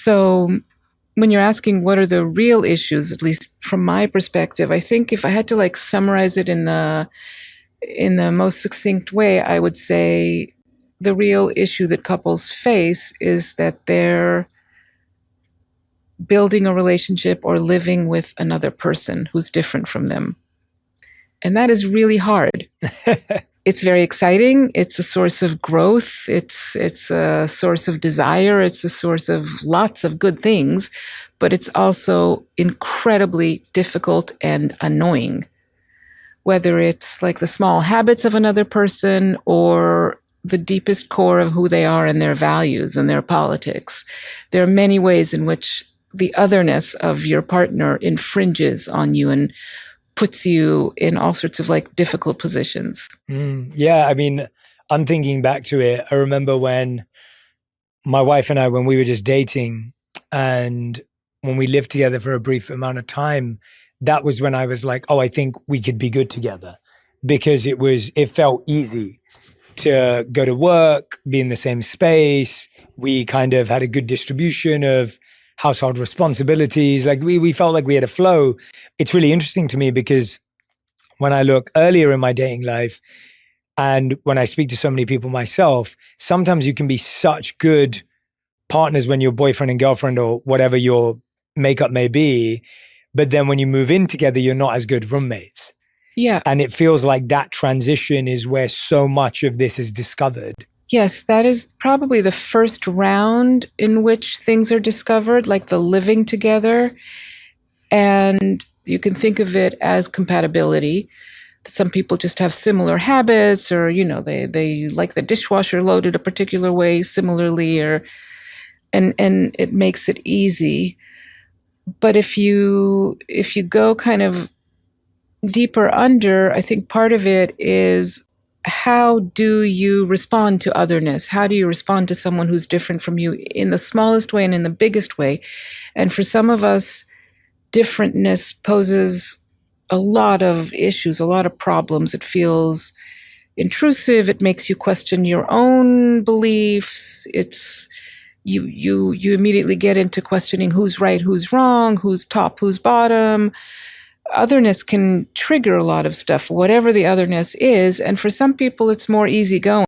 So when you're asking what are the real issues, at least from my perspective, I think if I had to like summarize it in the most succinct way, I would say the real issue that couples face is that they're building a relationship or living with another person who's different from them. And that is really hard. It's very exciting. It's a source of growth. It's a source of desire. It's a source of lots of good things, but it's also incredibly difficult and annoying. Whether it's like the small habits of another person or the deepest core of who they are and their values and their politics. There are many ways in which the otherness of your partner infringes on you and puts you in all sorts of like difficult positions. Yeah, I mean, I'm thinking back to it. I remember when my wife and I, when we were just dating and when we lived together for a brief amount of time, that was when I was like, oh, I think we could be good together, because it felt easy to go to work, be in the same space. We kind of had a good distribution of household responsibilities. Like we felt like we had a flow. It's really interesting to me because when I look earlier in my dating life and when I speak to so many people myself, sometimes you can be such good partners when you're boyfriend and girlfriend or whatever your makeup may be. But then when you move in together, you're not as good roommates. Yeah. And it feels like that transition is where so much of this is discovered. Yes, that is probably the first round in which things are discovered, like the living together. And you can think of it as compatibility. Some people just have similar habits, or, you know, they like the dishwasher loaded a particular way similarly, and it makes it easy. But if you go kind of deeper under, I think part of it is, how do you respond to otherness? How do you respond to someone who's different from you in the smallest way and in the biggest way? And for some of us, differentness poses a lot of issues, a lot of problems. It feels intrusive. It makes you question your own beliefs. You immediately get into questioning who's right, who's wrong, who's top, who's bottom. Otherness can trigger a lot of stuff, whatever the otherness is. And for some people, it's more easygoing.